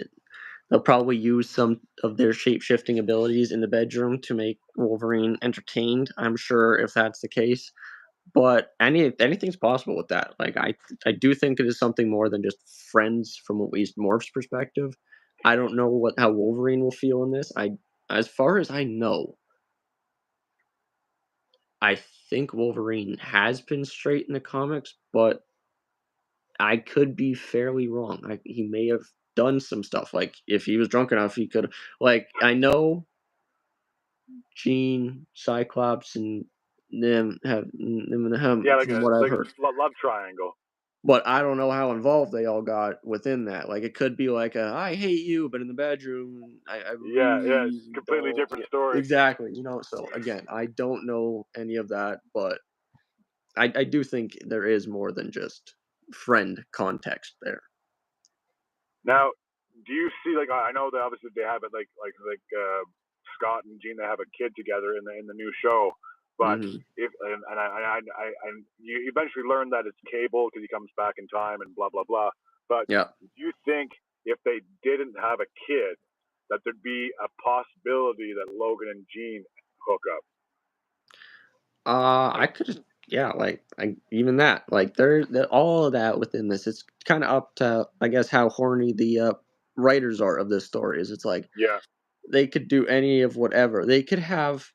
they'll probably use some of their shape shifting abilities in the bedroom to make Wolverine entertained. I'm sure if that's the case. But anything's possible with that. Like I do think it is something more than just friends from at least Morph's perspective. I don't know how Wolverine will feel in this. As far as I know, I think Wolverine has been straight in the comics, but I could be fairly wrong. He may have done some stuff. Like if he was drunk enough, he could. Like I know Jean, Cyclops, and them have them and him Yeah, like from a what I've heard. love triangle. But I don't know how involved they all got within that. Like, it could be like a "I hate you," but in the bedroom, I Yeah, really completely don't. different Yeah, story. exactly. So again, I don't know any of that, but I do think there is more than just friend context there. Now, do you see like I know that obviously they have it Scott and Jean, they have a kid together in the new show, but Hmm. if and you eventually learn that it's Cable because he comes back in time and blah blah blah. But Yeah. do you think if they didn't have a kid, that there'd be a possibility that Logan and Jean hook up? I could. Yeah, even that, all of that within this. It's kind of up to, I guess, how horny the writers are of this story. Is it's like Yeah. they could do any of whatever. They could have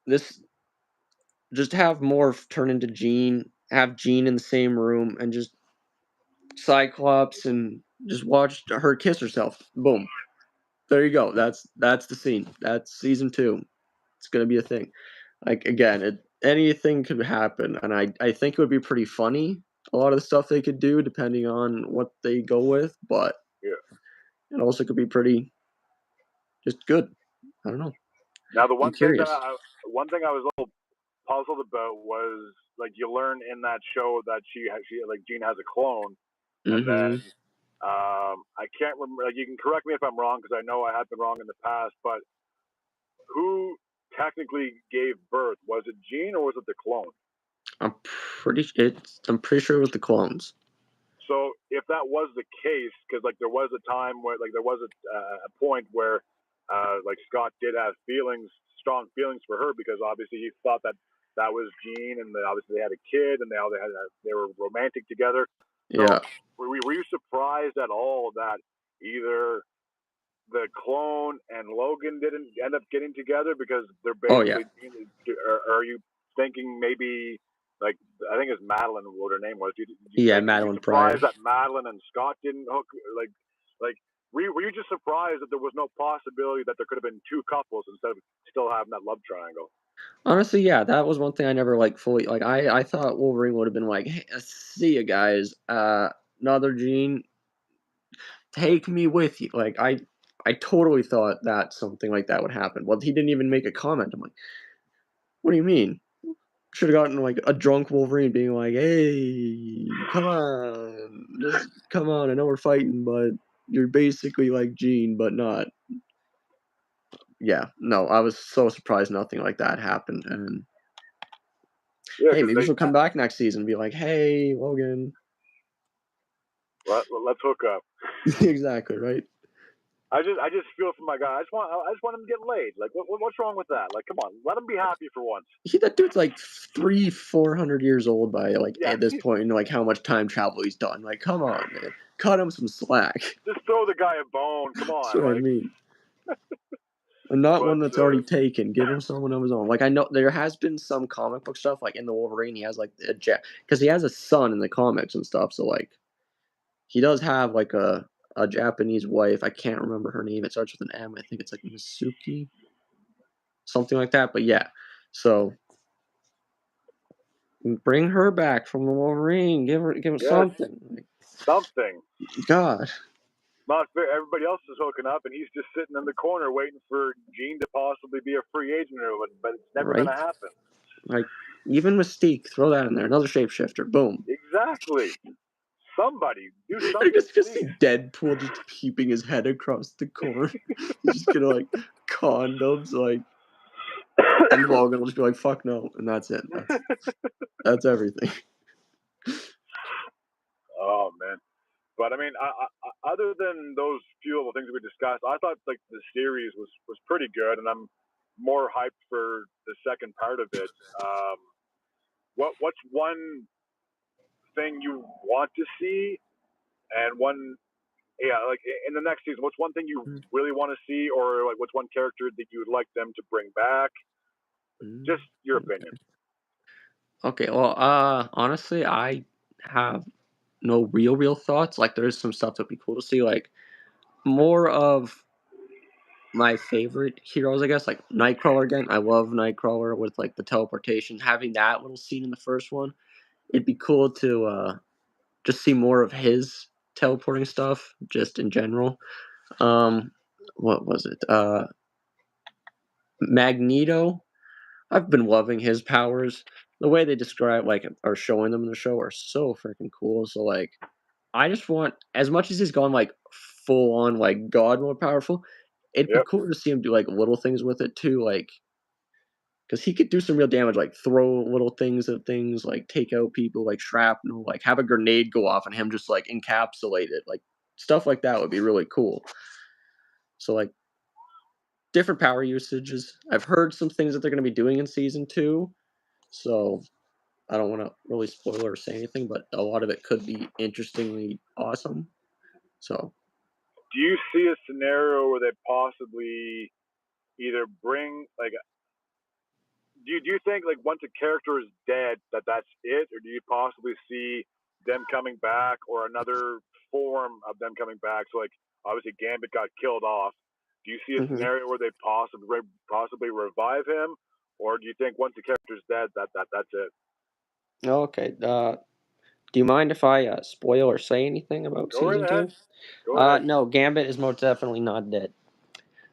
this just have Morph turn into Jean, have Jean in the same room, and just Cyclops and just watch her kiss herself. Boom. There you go. That's the scene. That's season 2. It's gonna be a thing. Like again, anything could happen, and I think it would be pretty funny. A lot of the stuff they could do, depending on what they go with, but Yeah. it also could be pretty just good. I don't know. Now the I'm one thing curious. I was a little puzzled about was like you learn in that show that she like Jean has a clone, and then Mm-hmm. I can't remember. Like, you can correct me if I'm wrong because I know I have been wrong in the past. But who technically gave birth? Was it Jean or was it the clone? I'm pretty sure it was the clones. So if that was the case, because like there was a time where like there was a point where like Scott did have strong feelings for her, because obviously he thought that that was Jean, and then obviously they had a kid, and they were romantic together. So Yeah. were you surprised at all that either the clone and Logan didn't end up getting together because they're Oh yeah. basically? Are you thinking maybe like I think it's Madeline, what her name was? Yeah, Were you Madeline Pryor. surprised that Madeline and Scott didn't hook? Like were you just surprised that there was no possibility that there could have been two couples instead of still having that love triangle? Honestly, yeah, that was one thing I never fully I thought Wolverine would have been like, "Hey, see you guys. Another Gene, take me with you." Like I totally thought that something like that would happen. Well, he didn't even make a comment. I'm like, "What do you mean?" Should have gotten like a drunk Wolverine being like, "Hey, come on. Just come on. I know we're fighting, but you're basically like Gene, but not." Yeah, no, I was so surprised nothing like that happened, and Yeah, hey, because maybe she'll come back next season and be like, "Hey, Logan." let's hook up. Exactly, right? I just feel for my guy. I just want him to get laid. Like what's wrong with that? Like come on, let him be happy for once. That dude's like 400 years old by Yeah, at this point, and like how much time travel he's done. Like, come on, man, cut him some slack. just throw the guy a bone. Come That's on, what I like mean. And not one that's already taken. Give him someone of his own. Like, I know there has been some comic book stuff, like in the Wolverine, he has like a because he has a son in the comics and stuff. So like, he does have like a Japanese wife. I can't remember her name. It starts with an M. I think it's like Misuki, something like that. But yeah, so bring her back from the Wolverine. Give her something. Like, something. God. Not fair. Everybody else is hooking up, and he's just sitting in the corner waiting for Jean to possibly be a free agent, but it's never going to happen. Like, even Mystique, throw that in there. Another shapeshifter. Boom. Exactly. Somebody do something. I just see Deadpool just peeping his head across the corner. He's just gonna like condoms, like, and Logan will just be like, "Fuck no," and that's it. That's everything. Oh man. But I mean, other than those few little things we discussed, I thought like the series was pretty good, and I'm more hyped for the second part of it. What's one thing you want to see, and like in the next season, what's one thing you really want to see, or like what's one character that you would like them to bring back? Just your opinion. Okay. Well, honestly, I have no real thoughts. Like, there is some stuff that'd be cool to see, like more of my favorite heroes, I guess, like Nightcrawler again. I love Nightcrawler with like the teleportation. Having that little scene in the first one, it'd be cool to just see more of his teleporting stuff, just in general. What was it? Magneto. I've been loving his powers. The way they describe, like, are showing them in the show are so freaking cool. So like, I just want, as much as he's gone like full on like God mode powerful, it'd be cool to see him do like little things with it too, like, because he could do some real damage, like throw little things at things, like take out people, like shrapnel, like have a grenade go off and him just like encapsulate it, like stuff like that would be really cool. So like, different power usages. I've heard some things that they're going to be doing in season 2, so I don't want to really spoil or say anything, but a lot of it could be interestingly awesome. So, do you see a scenario where they possibly either bring like? Do you think like once a character is dead that's it, or do you possibly see them coming back or another form of them coming back? So like obviously Gambit got killed off. Do you see a scenario where they possibly revive him, or do you think once the character's dead that's it? Okay. Do you mind if I spoil or say anything about season 2? Go ahead. No, Gambit is most definitely not dead.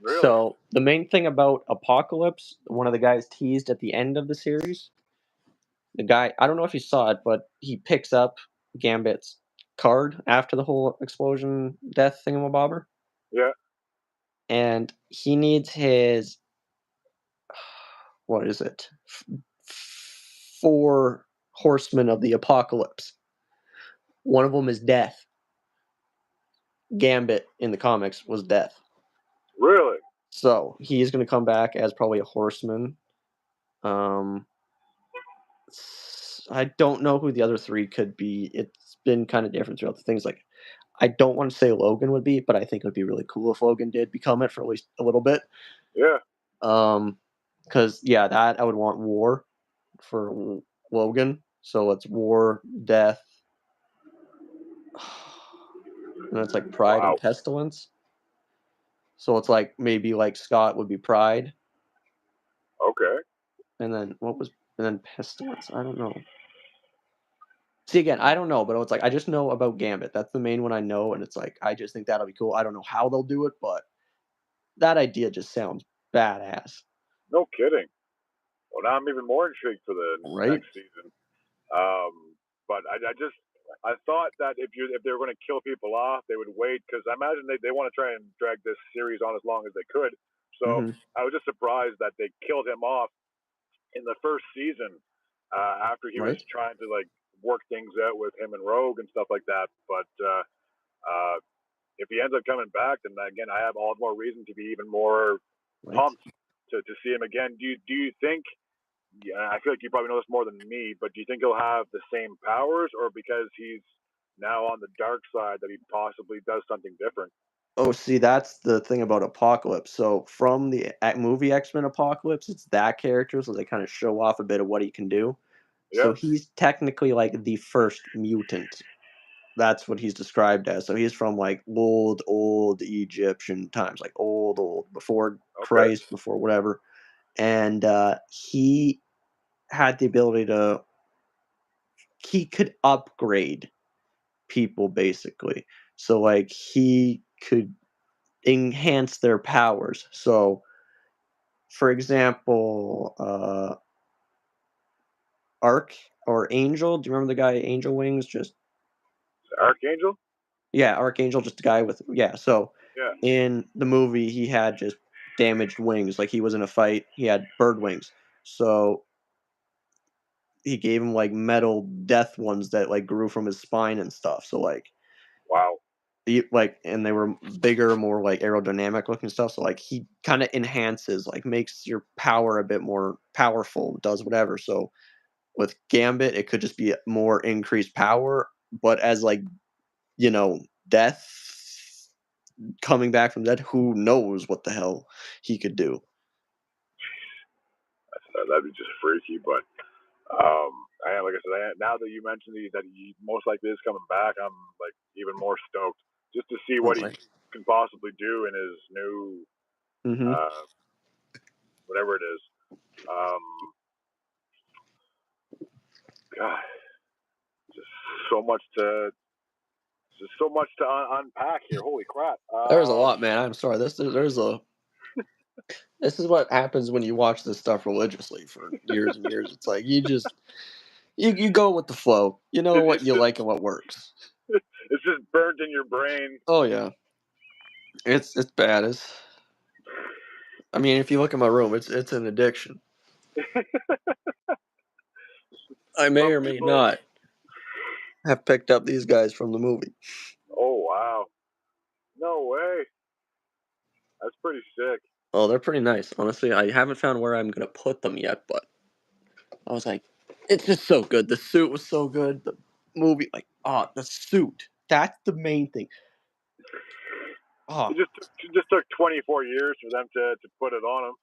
Really? So the main thing about Apocalypse, one of the guys teased at the end of the series, the guy, I don't know if you saw it, but he picks up Gambit's card after the whole explosion death thingamabobber. Yeah. And he needs his, what is it? 4 horsemen of the apocalypse. One of them is Death. Gambit in the comics was Death. Really? So he's going to come back as probably a horseman. I don't know who the other 3 could be. It's been kind of different throughout the things. Like, I don't want to say Logan would be, but I think it would be really cool if Logan did become it for at least a little bit. Yeah. Because that I would want War for Logan. So it's War, Death, and it's like Pride and Pestilence. So it's like maybe like Scott would be Pride. Okay. And then Pestilence. I don't know. See, again, I don't know, but it's like I just know about Gambit. That's the main one I know, and it's like I just think that'll be cool. I don't know how they'll do it, but that idea just sounds badass. No kidding. Well, now I'm even more intrigued for the next season. But I thought that if they were going to kill people off, they would wait, because I imagine they want to try and drag this series on as long as they could. So I was just surprised that they killed him off in the first season after he was trying to like work things out with him and Rogue and stuff like that. But if he ends up coming back, then again, I have all the more reason to be even more pumped to see him again. Do you think? Yeah, I feel like you probably know this more than me, but do you think he'll have the same powers, or because he's now on the dark side that he possibly does something different? Oh, see, that's the thing about Apocalypse. So from the movie X-Men Apocalypse, it's that character, so they kind of show off a bit of what he can do. Yeah. So he's technically like the first mutant. That's what he's described as. So he's from like old Egyptian times, like old before Okay. Christ, before whatever. And he had the ability to he could upgrade people basically. So like he could enhance their powers. So for example, Arc or Angel, do you remember the guy Angel Wings? Just Archangel. yeah, Archangel, just a guy with yeah. So Yeah. in the movie, he had just damaged wings. Like he was in a fight, he had bird wings. So he gave him like metal death ones that like grew from his spine and stuff. So like Wow. and they were bigger, more like aerodynamic looking stuff. So like he kind of enhances, like makes your power a bit more powerful, does whatever. So with Gambit, it could just be more increased power, but as like death coming back from dead, who knows what the hell he could do. That'd be just freaky, but like I said, now that you mentioned that he most likely is coming back, I'm like even more stoked just to see what he can possibly do in his new whatever it is. God, just so much to unpack here. Holy crap! There's a lot, man. I'm sorry. This is what happens when you watch this stuff religiously for years and years. It's like you go with the flow. You know what you like and what works. It's just burnt in your brain. Oh yeah, it's bad. I mean, if you look at my room, it's an addiction. I may or may not have picked up these guys from the movie. Oh wow! No way. That's pretty sick. Oh, they're pretty nice. Honestly, I haven't found where I'm gonna put them yet, but I was like, it's just so good. The suit was so good. The movie, like, the suit. That's the main thing. Oh, it just took 24 years for them to put it on him.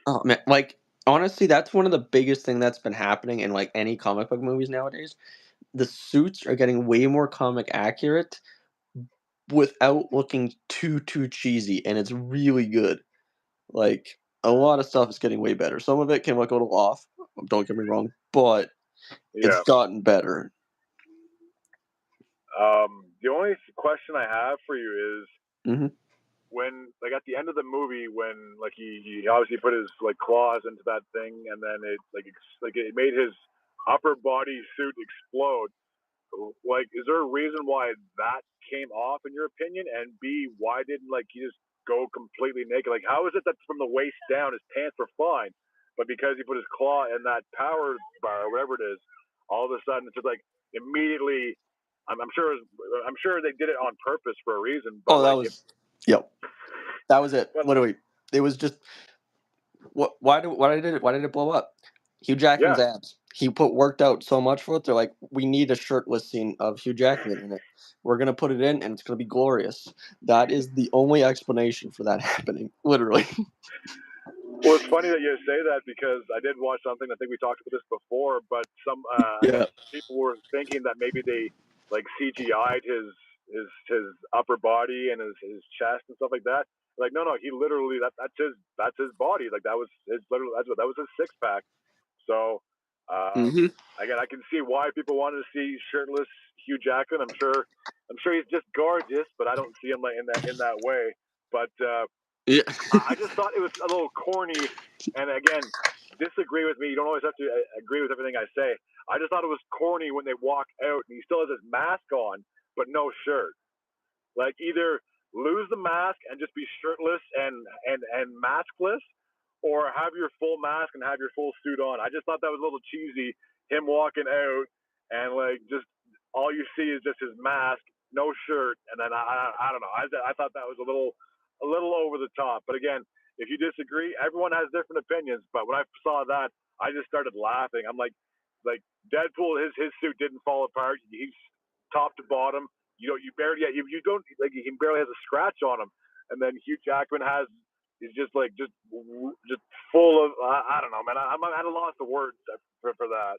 Oh man, like honestly, that's one of the biggest thing that's been happening in like any comic book movies nowadays. The suits are getting way more comic accurate without looking too cheesy, and it's really good. Like a lot of stuff is getting way better. Some of it can look a little off. Don't get me wrong, but it's gotten better. The only question I have for you is when, like, at the end of the movie, when like he obviously put his like claws into that thing, and then it it made his upper body suit explode. Like, is there a reason why that came off in your opinion? And B, why didn't like he just go completely naked? Like, how is it that from the waist down his pants were fine, but because he put his claw in that power bar or whatever it is, all of a sudden it's just like immediately. I'm sure they did it on purpose for a reason. But that was it. Literally, it was just why did it blow up? Hugh Jackman's abs. He worked out so much for it. They're like, we need a shirtless scene of Hugh Jackman in it. We're gonna put it in, and it's gonna be glorious. That is the only explanation for that happening. Literally. Well, it's funny that you say that because I did watch something. I think we talked about this before, but some people were thinking that maybe they like CGI'd his upper body and his chest and stuff like that. Like, no, he literally that's his body. Like that was his literally that was his six pack. So again, I can see why people wanted to see shirtless Hugh Jackman. I'm sure he's just gorgeous, but I don't see him like in that way. But I just thought it was a little corny. And again, disagree with me. You don't always have to agree with everything I say. I just thought it was corny when they walk out and he still has his mask on, but no shirt. Like, either lose the mask and just be shirtless and maskless, or have your full mask and have your full suit on. I just thought that was a little cheesy. Him walking out and like just all you see is just his mask, no shirt, and then I don't know. I thought that was a little over the top. But again, if you disagree, everyone has different opinions. But when I saw that, I just started laughing. I'm like Deadpool, his suit didn't fall apart. He's top to bottom you barely you don't like he barely has a scratch on him, and then Hugh Jackman is just full of I don't know, man. I'm at a loss of words for that.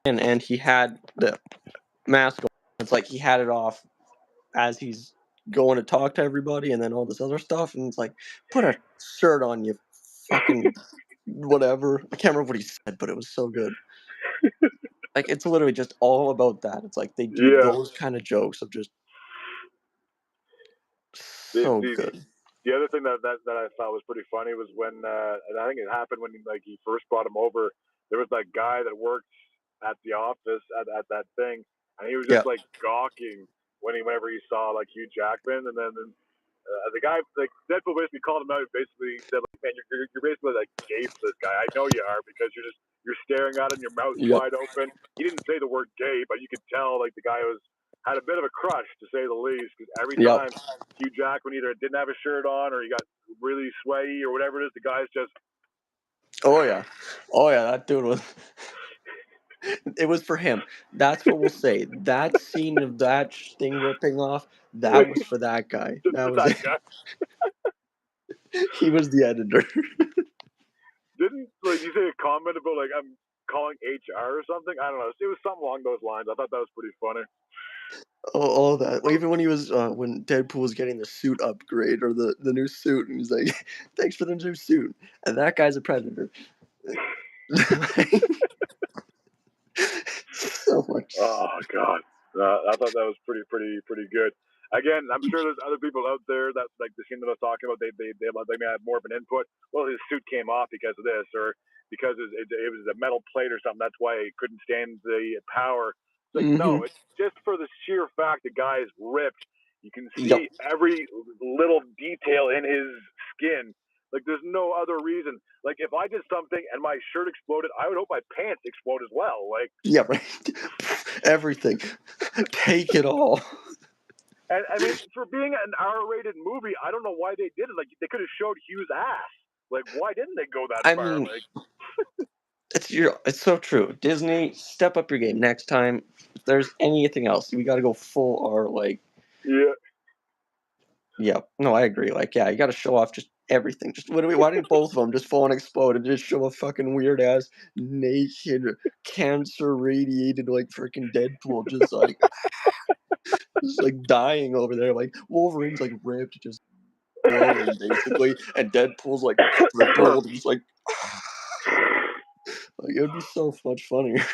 And he had the mask on. It's like he had it off as he's going to talk to everybody, and then all this other stuff, and it's like, put a shirt on, you fucking whatever. I can't remember what he said, but it was so good. Like, it's literally just all about that. It's like they do those kind of jokes of just so good. The other thing that I thought was pretty funny was when and I think it happened when he first brought him over. There was that guy that worked at the office at that thing, and he was just like gawking whenever he saw like Hugh Jackman, and then the guy, like Deadpool, basically called him out. Basically said, like, "Man, you're basically like gay for this guy. I know you are because you're staring at him, your mouth's wide open." He didn't say the word gay, but you could tell like the guy had a bit of a crush, to say the least, because every time Hugh Jackman either didn't have a shirt on or he got really sweaty or whatever it is, the guy's just. Oh yeah, that dude was. It was for him. That's what we'll say. That scene of that thing ripping off, that was for that guy. That was that guy. He was the editor. Didn't you say a comment about like I'm calling HR or something? I don't know. It was something along those lines. I thought that was pretty funny. All that. Even when he was when Deadpool was getting the suit upgrade or the new suit, and he's like, "Thanks for the new suit," and that guy's a predator. So much. Oh God, I thought that was pretty good. Again, I'm sure there's other people out there that like the scene that I was talking about. They may have more of an input. Well, his suit came off because of this, or because it was a metal plate or something. That's why he couldn't stand the power. It's like no, it's just for the sheer fact the guy is ripped. You can see every little detail in his skin. Like, there's no other reason. Like, if I did something and my shirt exploded, I would hope my pants explode as well. Like, yeah, right. Everything. Take it all. And I mean, for being an R-rated movie, I don't know why they did it. Like, they could have showed Hugh's ass. Like, why didn't they go that far? Mean, like, it's so true. Disney, step up your game next time. If there's anything else, we got to go full R. Like, yeah. No, I agree. Like, yeah, you got to show off just everything. Just literally, why didn't both of them just fall and explode and just show a fucking weird ass, naked, cancer radiated, like freaking Deadpool, just like, just like dying over there. Like Wolverine's like ripped, just glowing basically, and Deadpool's like crippled. He's like, it would be so much funnier.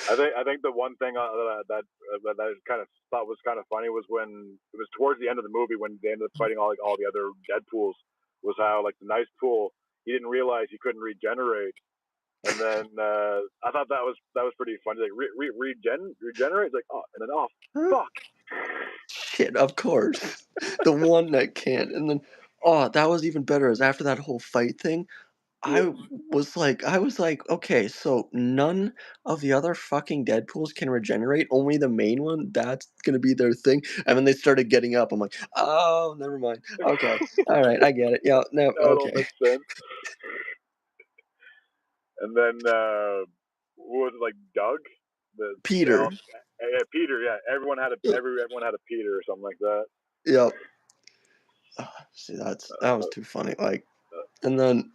I think the one thing that I kind of thought was kind of funny was when it was towards the end of the movie when they ended up fighting all the other Deadpools, was how like the nice pool, he didn't realize he couldn't regenerate, and then I thought that was pretty funny. Like regenerate, like and then fuck. Shit, of course, the one that can't, and then that was even better. Is after that whole fight thing. I was like, okay, so none of the other fucking Deadpools can regenerate, only the main one, that's gonna be their thing. And then they started getting up. I'm like, oh, never mind. Okay, all right, I get it. Yeah, no, okay. That all makes sense. And then who was it, like Doug? Peter. Peter. Yeah, everyone had a Peter or something like that. Yep. See, that was too funny. Like, and then.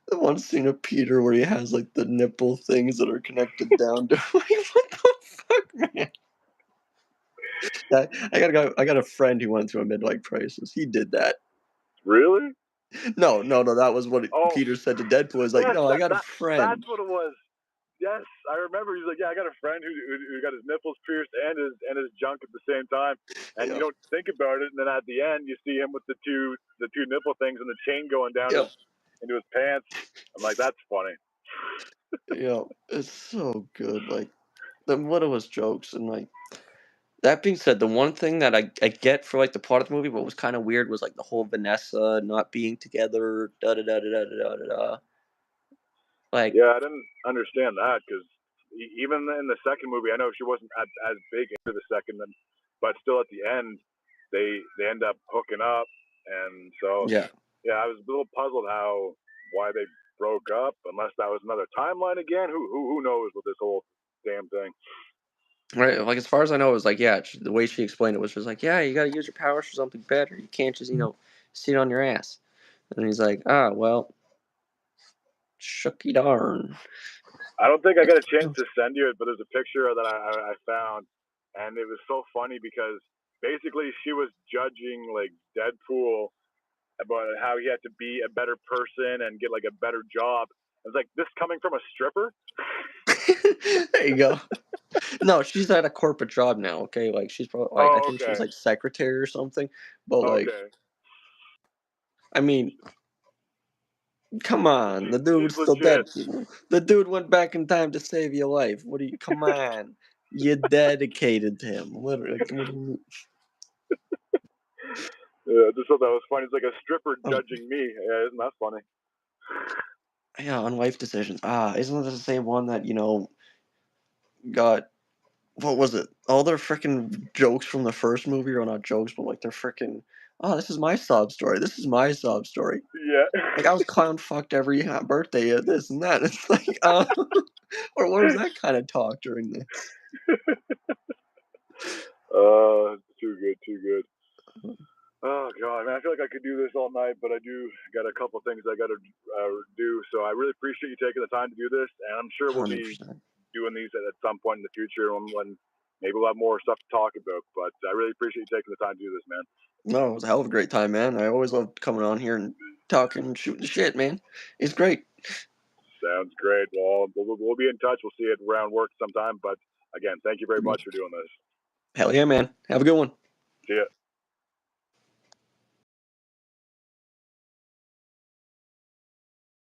The one scene of Peter where he has like the nipple things that are connected down to like, what the fuck, man? I got a friend who went through a midlife crisis. He did that. Really? No. That was what Peter said to Deadpool. He's like, no, I got a friend. That's what it was. Yes, I remember. He's like, yeah, I got a friend who got his nipples pierced and his junk at the same time. And you don't think about it, and then at the end, you see him with the two nipple things and the chain going down into his pants. I'm like, that's funny. Yeah, it's so good. Like, what it was jokes, and like, that being said, the one thing that I get for like the part of the movie, what was kind of weird was like the whole Vanessa not being together. Like, yeah, I didn't understand that because even in the second movie, I know she wasn't as big into the second, but still at the end, they end up hooking up. and so Yeah. I was a little puzzled why they broke up, unless that was another timeline again. Who knows with this whole damn thing. Right, like, as far as I know, it was like, yeah, the way she explained it was just like, "Yeah, you gotta use your powers for something better. You can't just, sit on your ass." And he's like, "Ah, well, shucky darn." I don't think I got a chance to send you it, but there's a picture that I found, and it was so funny because basically she was judging like Deadpool about how he had to be a better person and get like a better job. I was like, this coming from a stripper? There you go. No, she's at a corporate job now, okay? Like, she's probably, like, I Oh, think she's, okay. like, secretary or something, but, like, Okay. I mean, come on, the She's dude's still legit. Deadpool. The dude went back in time to save your life. Come on. You're dedicated to him, literally. What do you mean? Yeah, I just thought that was funny. It's like a stripper Oh, judging me. Yeah, isn't that funny? yeah, on life decisions. Isn't that the same one that, got what was it? All their freaking jokes from the first movie are not jokes, but like they're freaking. Oh, this is my sob story. This is my sob story. Yeah. Like I was clown fucked every birthday at this and that. It's like, or where was that kind of talk during this? Too good, too good. Oh god, man, I feel like I could do this all night, but I do got a couple things I got to do. So I really appreciate you taking the time to do this, and I'm sure we'll be 100%. doing these at some point in the future when maybe we'll have more stuff to talk about. But I really appreciate you taking the time to do this, man. No, it was a hell of a great time, man. I always loved coming on here and talking and shooting the shit, man. It's great. Sounds great. Well, we'll be in touch. We'll see you around work sometime. But again, thank you very much for doing this. Hell yeah, man. Have a good one. See ya.